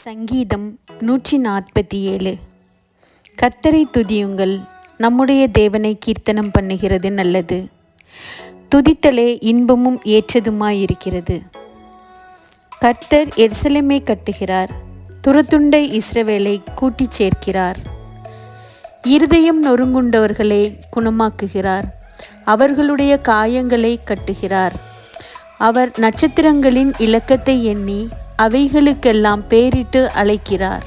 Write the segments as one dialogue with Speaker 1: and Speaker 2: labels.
Speaker 1: சங்கீதம் 147. கர்த்தரை துதியுங்கள், நம்முடைய தேவனை கீர்த்தனம் பண்ணுகிறது நல்லது. துதித்தலே இன்பமும் ஏற்றதுமாயிருக்கிறது. கர்த்தர் எருசலேமை கட்டுகிறார், துரத்துண்டை இஸ்ரவேலை கூட்டிச் சேர்க்கிறார். இருதயம் நொறுங்குண்டவர்களை குணமாக்குகிறார், அவர்களுடைய காயங்களை கட்டுகிறார். அவர் நட்சத்திரங்களின் இலக்கத்தை எண்ணி அவைகளுக்கெல்லாம் பேரிட்டு அழைக்கிறார்.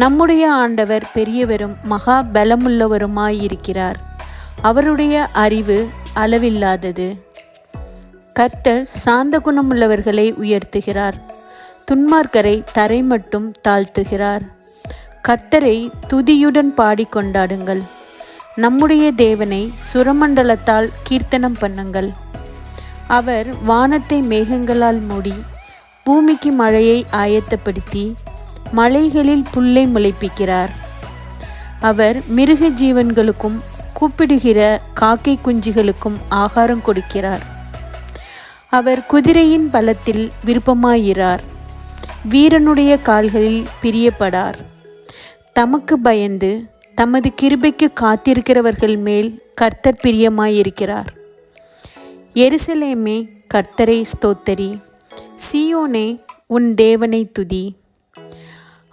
Speaker 1: நம்முடைய ஆண்டவர் பெரியவரும் மகா பலமுள்ளவருமாயிருக்கிறார், அவருடைய அறிவு அளவில்லாதது. கர்த்தர் சாந்த குணமுள்ளவர்களை உயர்த்துகிறார், துன்மார்க்கரை தரை மட்டும் தாழ்த்துகிறார். கர்த்தரை துதியுடன் பாடிக்கொண்டாடுங்கள், நம்முடைய தேவனை சுரமண்டலத்தால் கீர்த்தனம் பண்ணுங்கள். அவர் வானத்தை மேகங்களால் மூடி பூமிக்கு மழையை ஆயத்தப்படுத்தி மலைகளில் புல்லை முளைப்பிக்கிறார். அவர் மிருக ஜீவன்களுக்கும் கூப்பிடுகிற காக்கை குஞ்சுகளுக்கும் ஆகாரம் கொடுக்கிறார். அவர் குதிரையின் பலத்தில் விருப்பமாயிரார், வீரனுடைய கால்களில் பிரியப்படார். தமக்கு பயந்து தமது கிருபைக்கு காத்திருக்கிறவர்கள் மேல் கர்த்தர் பிரியமாயிருக்கிறார். எருசலேமே, கர்த்தரை ஸ்தோத்தரி, சீயோனே, உன் தேவனை துதி.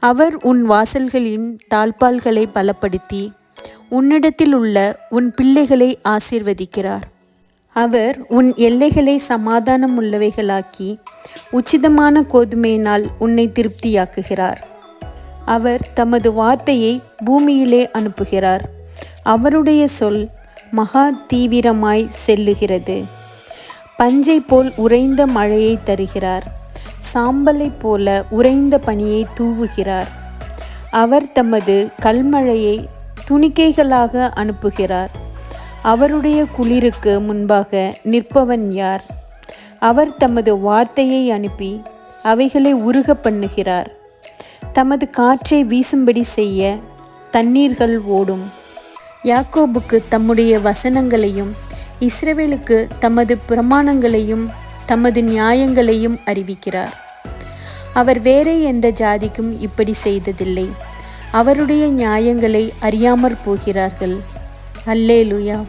Speaker 1: அவர் உன் வாசல்களின் தாழ்பால்களை பலப்படுத்தி உன்னிடத்தில் உள்ள உன் பிள்ளைகளை ஆசீர்வதிக்கிறார். அவர் உன் எல்லைகளை சமாதானம் உள்ளவைகளாக்கி உச்சிதமான கோதுமையினால் உன்னை திருப்தியாக்குகிறார். அவர் தமது வார்த்தையை பூமியிலே அனுப்புகிறார், அவருடைய சொல் மகா தீவிரமாய் செல்லுகிறது. பஞ்சை போல் உறைந்த மழையை தருகிறார், சாம்பலை போல உறைந்த பனியை தூவுகிறார். அவர் தமது கல்மழையை துணிக்கைகளாக அனுப்புகிறார். அவருடைய குளிருக்கு முன்பாக நிற்பவன் யார்? அவர் தமது வார்த்தையை அனுப்பி அவைகளை உருக பண்ணுகிறார். தமது காற்றை வீசும்படி செய்ய தண்ணீர்கள் ஓடும். யாக்கோபுக்கு தம்முடைய வசனங்களையும் இஸ்ரவேலுக்கு தமது பிரமாணங்களையும் தமது நியாயங்களையும் அறிவிக்கிறார். அவர் வேறே எந்த ஜாதிக்கும் இப்படி செய்ததில்லை. அவருடைய நியாயங்களை அறியாமற் போகிறார்கள். அல்லேலூயா.